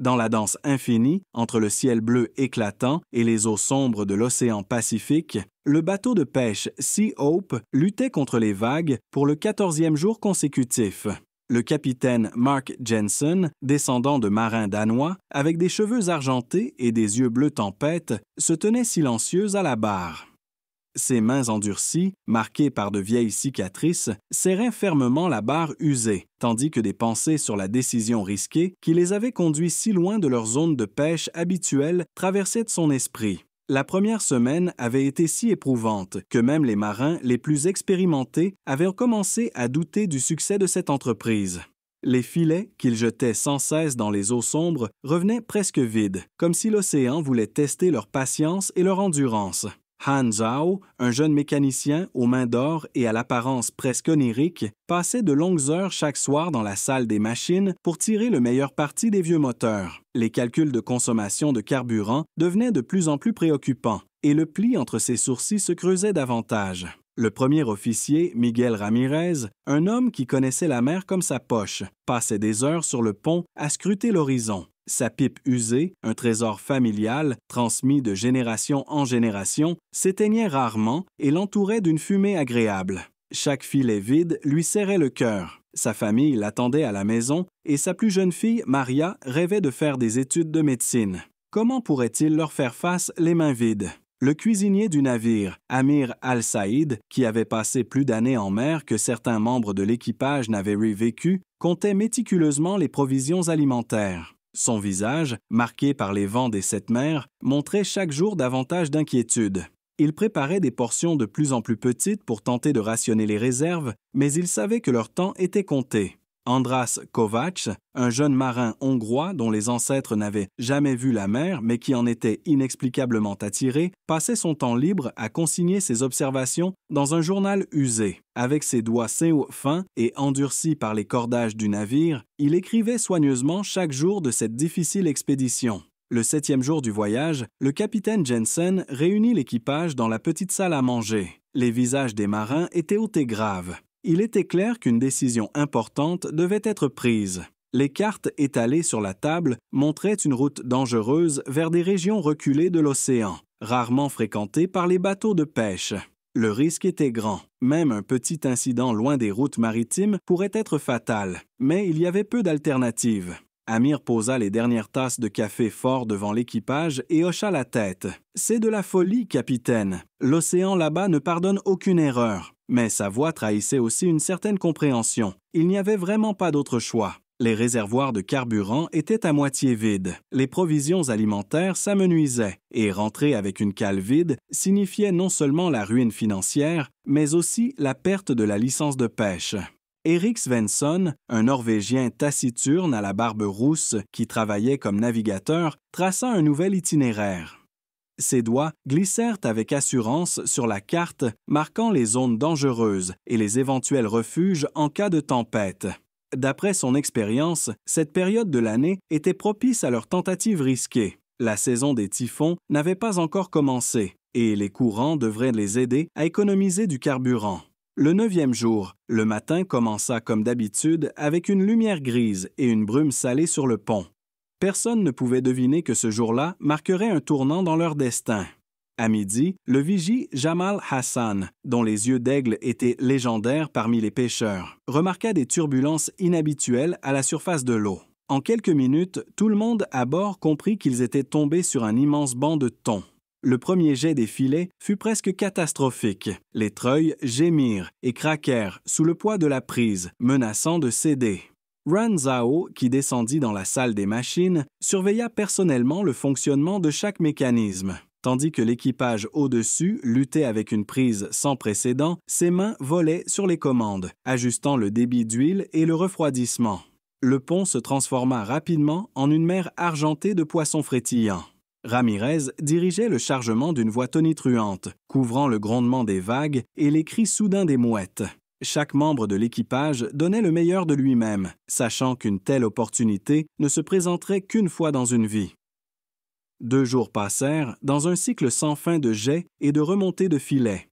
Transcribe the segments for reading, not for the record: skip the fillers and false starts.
Dans la danse infinie, entre le ciel bleu éclatant et les eaux sombres de l'océan Pacifique, le bateau de pêche Sea Hope luttait contre les vagues pour le 14e jour consécutif. Le capitaine Mark Jensen, descendant de marins danois, avec des cheveux argentés et des yeux bleus tempête, se tenait silencieux à la barre. Ses mains endurcies, marquées par de vieilles cicatrices, serraient fermement la barre usée, tandis que des pensées sur la décision risquée qui les avait conduits si loin de leur zone de pêche habituelle traversaient de son esprit. La première semaine avait été si éprouvante que même les marins les plus expérimentés avaient commencé à douter du succès de cette entreprise. Les filets qu'ils jetaient sans cesse dans les eaux sombres revenaient presque vides, comme si l'océan voulait tester leur patience et leur endurance. Han Zhao, un jeune mécanicien aux mains d'or et à l'apparence presque onirique, passait de longues heures chaque soir dans la salle des machines pour tirer le meilleur parti des vieux moteurs. Les calculs de consommation de carburant devenaient de plus en plus préoccupants et le pli entre ses sourcils se creusait davantage. Le premier officier, Miguel Ramirez, un homme qui connaissait la mer comme sa poche, passait des heures sur le pont à scruter l'horizon. Sa pipe usée, un trésor familial, transmis de génération en génération, s'éteignait rarement et l'entourait d'une fumée agréable. Chaque filet vide lui serrait le cœur. Sa famille l'attendait à la maison et sa plus jeune fille, Maria, rêvait de faire des études de médecine. Comment pourrait-il leur faire face les mains vides? Le cuisinier du navire, Amir Al-Saïd, qui avait passé plus d'années en mer que certains membres de l'équipage n'avaient vécu, comptait méticuleusement les provisions alimentaires. Son visage, marqué par les vents des 7 mers, montrait chaque jour davantage d'inquiétude. Il préparait des portions de plus en plus petites pour tenter de rationner les réserves, mais il savait que leur temps était compté. András Kovács, un jeune marin hongrois dont les ancêtres n'avaient jamais vu la mer mais qui en était inexplicablement attiré, passait son temps libre à consigner ses observations dans un journal usé. Avec ses doigts fins et endurcis par les cordages du navire, il écrivait soigneusement chaque jour de cette difficile expédition. Le 7e jour du voyage, le capitaine Jensen réunit l'équipage dans la petite salle à manger. Les visages des marins étaient hauts et graves. Il était clair qu'une décision importante devait être prise. Les cartes étalées sur la table montraient une route dangereuse vers des régions reculées de l'océan, rarement fréquentées par les bateaux de pêche. Le risque était grand. Même un petit incident loin des routes maritimes pourrait être fatal, mais il y avait peu d'alternatives. Amir posa les dernières tasses de café fort devant l'équipage et hocha la tête. « C'est de la folie, capitaine. L'océan là-bas ne pardonne aucune erreur. » Mais sa voix trahissait aussi une certaine compréhension. Il n'y avait vraiment pas d'autre choix. Les réservoirs de carburant étaient à moitié vides. Les provisions alimentaires s'amenuisaient, et rentrer avec une cale vide signifiait non seulement la ruine financière, mais aussi la perte de la licence de pêche. Erik Svensson, un Norvégien taciturne à la barbe rousse qui travaillait comme navigateur, traça un nouvel itinéraire. Ses doigts glissèrent avec assurance sur la carte, marquant les zones dangereuses et les éventuels refuges en cas de tempête. D'après son expérience, cette période de l'année était propice à leurs tentatives risquées. La saison des typhons n'avait pas encore commencé et les courants devraient les aider à économiser du carburant. Le 9e jour, le matin commença comme d'habitude avec une lumière grise et une brume salée sur le pont. Personne ne pouvait deviner que ce jour-là marquerait un tournant dans leur destin. À midi, le vigie Jamal Hassan, dont les yeux d'aigle étaient légendaires parmi les pêcheurs, remarqua des turbulences inhabituelles à la surface de l'eau. En quelques minutes, tout le monde à bord comprit qu'ils étaient tombés sur un immense banc de thon. Le premier jet des filets fut presque catastrophique. Les treuils gémirent et craquèrent sous le poids de la prise, menaçant de céder. Ran Zhao, qui descendit dans la salle des machines, surveilla personnellement le fonctionnement de chaque mécanisme. Tandis que l'équipage au-dessus luttait avec une prise sans précédent, ses mains volaient sur les commandes, ajustant le débit d'huile et le refroidissement. Le pont se transforma rapidement en une mer argentée de poissons frétillants. Ramirez dirigeait le chargement d'une voix tonitruante, couvrant le grondement des vagues et les cris soudains des mouettes. Chaque membre de l'équipage donnait le meilleur de lui-même, sachant qu'une telle opportunité ne se présenterait qu'une fois dans une vie. 2 jours passèrent dans un cycle sans fin de jets et de remontées de filets.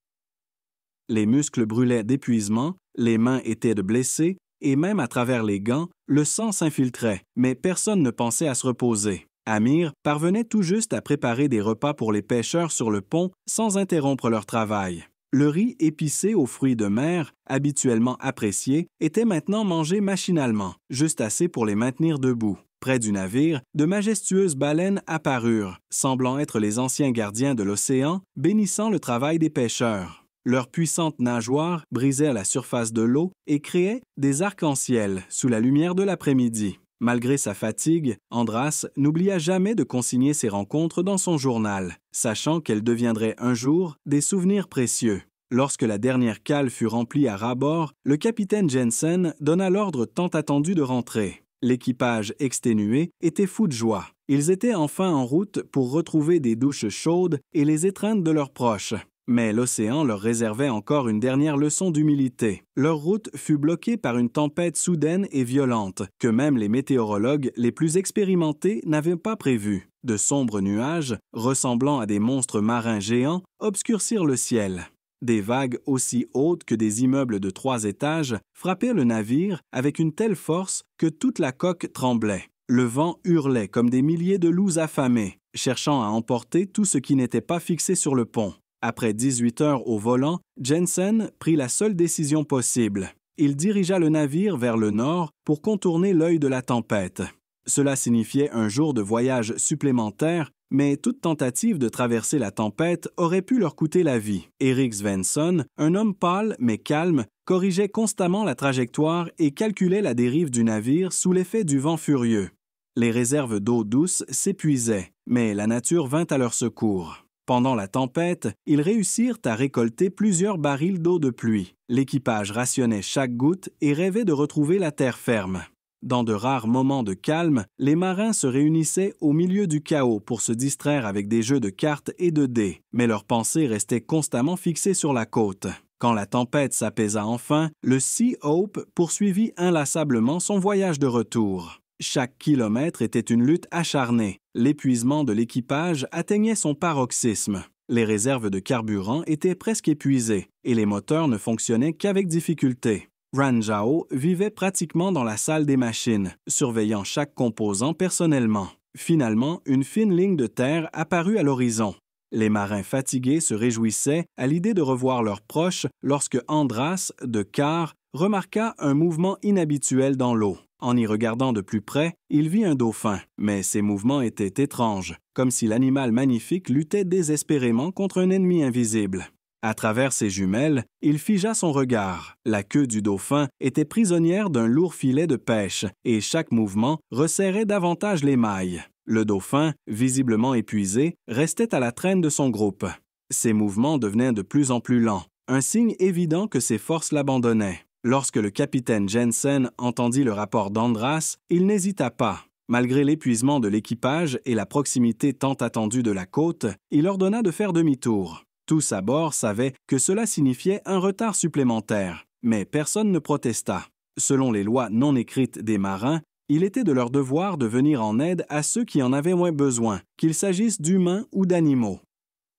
Les muscles brûlaient d'épuisement, les mains étaient de blessés, et même à travers les gants, le sang s'infiltrait, mais personne ne pensait à se reposer. Amir parvenait tout juste à préparer des repas pour les pêcheurs sur le pont sans interrompre leur travail. Le riz épicé aux fruits de mer, habituellement apprécié, était maintenant mangé machinalement, juste assez pour les maintenir debout. Près du navire, de majestueuses baleines apparurent, semblant être les anciens gardiens de l'océan, bénissant le travail des pêcheurs. Leurs puissantes nageoires brisaient la surface de l'eau et créaient des arcs-en-ciel sous la lumière de l'après-midi. Malgré sa fatigue, Andras n'oublia jamais de consigner ses rencontres dans son journal, sachant qu'elles deviendraient un jour des souvenirs précieux. Lorsque la dernière cale fut remplie à ras-bord, le capitaine Jensen donna l'ordre tant attendu de rentrer. L'équipage exténué était fou de joie. Ils étaient enfin en route pour retrouver des douches chaudes et les étreintes de leurs proches. Mais l'océan leur réservait encore une dernière leçon d'humilité. Leur route fut bloquée par une tempête soudaine et violente, que même les météorologues les plus expérimentés n'avaient pas prévue. De sombres nuages, ressemblant à des monstres marins géants, obscurcirent le ciel. Des vagues aussi hautes que des immeubles de 3 étages frappaient le navire avec une telle force que toute la coque tremblait. Le vent hurlait comme des milliers de loups affamés, cherchant à emporter tout ce qui n'était pas fixé sur le pont. Après 18 heures au volant, Jensen prit la seule décision possible. Il dirigea le navire vers le nord pour contourner l'œil de la tempête. Cela signifiait un jour de voyage supplémentaire, mais toute tentative de traverser la tempête aurait pu leur coûter la vie. Erik Svensson, un homme pâle mais calme, corrigeait constamment la trajectoire et calculait la dérive du navire sous l'effet du vent furieux. Les réserves d'eau douce s'épuisaient, mais la nature vint à leur secours. Pendant la tempête, ils réussirent à récolter plusieurs barils d'eau de pluie. L'équipage rationnait chaque goutte et rêvait de retrouver la terre ferme. Dans de rares moments de calme, les marins se réunissaient au milieu du chaos pour se distraire avec des jeux de cartes et de dés, mais leurs pensées restaient constamment fixées sur la côte. Quand la tempête s'apaisa enfin, le Sea Hope poursuivit inlassablement son voyage de retour. Chaque kilomètre était une lutte acharnée. L'épuisement de l'équipage atteignait son paroxysme. Les réserves de carburant étaient presque épuisées et les moteurs ne fonctionnaient qu'avec difficulté. Ranjao vivait pratiquement dans la salle des machines, surveillant chaque composant personnellement. Finalement, une fine ligne de terre apparut à l'horizon. Les marins fatigués se réjouissaient à l'idée de revoir leurs proches lorsque Andras, de quart, remarqua un mouvement inhabituel dans l'eau. En y regardant de plus près, il vit un dauphin, mais ses mouvements étaient étranges, comme si l'animal magnifique luttait désespérément contre un ennemi invisible. À travers ses jumelles, il figea son regard. La queue du dauphin était prisonnière d'un lourd filet de pêche, et chaque mouvement resserrait davantage les mailles. Le dauphin, visiblement épuisé, restait à la traîne de son groupe. Ses mouvements devenaient de plus en plus lents, un signe évident que ses forces l'abandonnaient. Lorsque le capitaine Jensen entendit le rapport d'Andras, il n'hésita pas. Malgré l'épuisement de l'équipage et la proximité tant attendue de la côte, il ordonna de faire demi-tour. Tous à bord savaient que cela signifiait un retard supplémentaire, mais personne ne protesta. Selon les lois non écrites des marins, il était de leur devoir de venir en aide à ceux qui en avaient moins besoin, qu'il s'agisse d'humains ou d'animaux.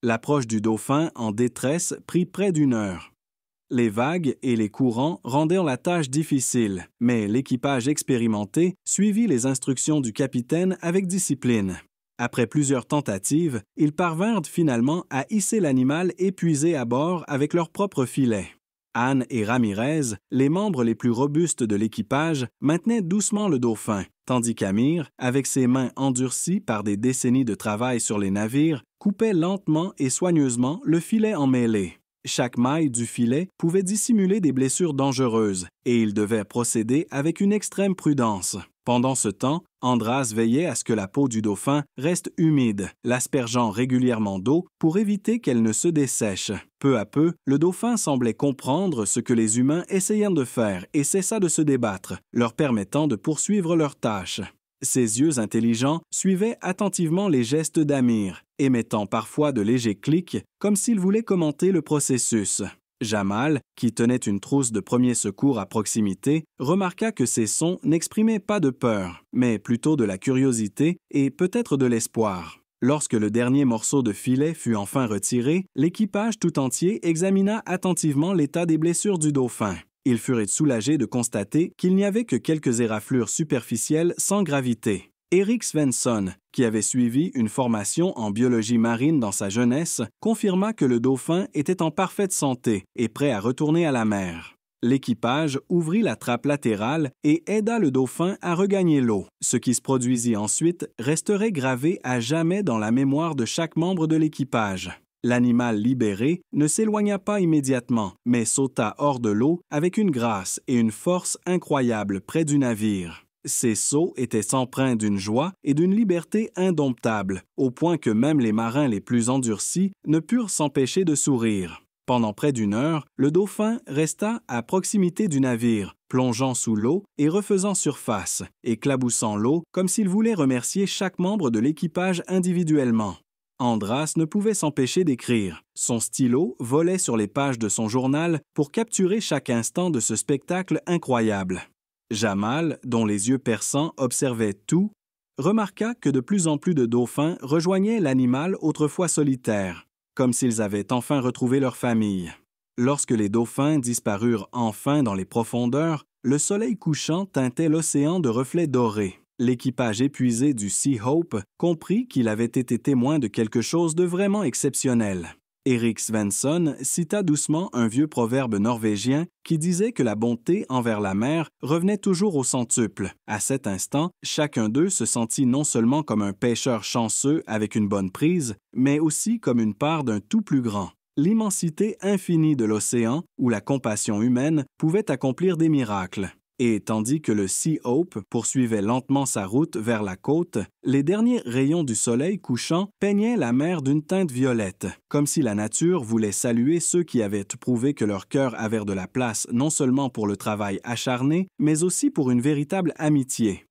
L'approche du dauphin en détresse prit près d'1 heure. Les vagues et les courants rendirent la tâche difficile, mais l'équipage expérimenté suivit les instructions du capitaine avec discipline. Après plusieurs tentatives, ils parvinrent finalement à hisser l'animal épuisé à bord avec leur propre filet. Anne et Ramirez, les membres les plus robustes de l'équipage, maintenaient doucement le dauphin, tandis qu'Amir, avec ses mains endurcies par des décennies de travail sur les navires, coupait lentement et soigneusement le filet emmêlé. Chaque maille du filet pouvait dissimuler des blessures dangereuses, et il devait procéder avec une extrême prudence. Pendant ce temps, Andras veillait à ce que la peau du dauphin reste humide, l'aspergeant régulièrement d'eau pour éviter qu'elle ne se dessèche. Peu à peu, le dauphin semblait comprendre ce que les humains essayaient de faire et cessa de se débattre, leur permettant de poursuivre leurs tâches. Ses yeux intelligents suivaient attentivement les gestes d'Amir, émettant parfois de légers clics, comme s'il voulait commenter le processus. Jamal, qui tenait une trousse de premiers secours à proximité, remarqua que ces sons n'exprimaient pas de peur, mais plutôt de la curiosité et peut-être de l'espoir. Lorsque le dernier morceau de filet fut enfin retiré, l'équipage tout entier examina attentivement l'état des blessures du dauphin. Ils furent soulagés de constater qu'il n'y avait que quelques éraflures superficielles sans gravité. Erik Svensson, qui avait suivi une formation en biologie marine dans sa jeunesse, confirma que le dauphin était en parfaite santé et prêt à retourner à la mer. L'équipage ouvrit la trappe latérale et aida le dauphin à regagner l'eau. Ce qui se produisit ensuite resterait gravé à jamais dans la mémoire de chaque membre de l'équipage. L'animal libéré ne s'éloigna pas immédiatement, mais sauta hors de l'eau avec une grâce et une force incroyables près du navire. Ces sauts étaient empreints d'une joie et d'une liberté indomptables, au point que même les marins les plus endurcis ne purent s'empêcher de sourire. Pendant près d'une heure, le dauphin resta à proximité du navire, plongeant sous l'eau et refaisant surface, éclaboussant l'eau comme s'il voulait remercier chaque membre de l'équipage individuellement. Andras ne pouvait s'empêcher d'écrire. Son stylo volait sur les pages de son journal pour capturer chaque instant de ce spectacle incroyable. Jamal, dont les yeux perçants observaient tout, remarqua que de plus en plus de dauphins rejoignaient l'animal autrefois solitaire, comme s'ils avaient enfin retrouvé leur famille. Lorsque les dauphins disparurent enfin dans les profondeurs, le soleil couchant teintait l'océan de reflets dorés. L'équipage épuisé du Sea Hope comprit qu'il avait été témoin de quelque chose de vraiment exceptionnel. Erik Svensson cita doucement un vieux proverbe norvégien qui disait que la bonté envers la mer revenait toujours au centuple. À cet instant, chacun d'eux se sentit non seulement comme un pêcheur chanceux avec une bonne prise, mais aussi comme une part d'un tout plus grand. L'immensité infinie de l'océan où la compassion humaine pouvait accomplir des miracles. Et tandis que le Sea Hope poursuivait lentement sa route vers la côte, les derniers rayons du soleil couchant peignaient la mer d'une teinte violette, comme si la nature voulait saluer ceux qui avaient prouvé que leur cœur avait de la place non seulement pour le travail acharné, mais aussi pour une véritable amitié.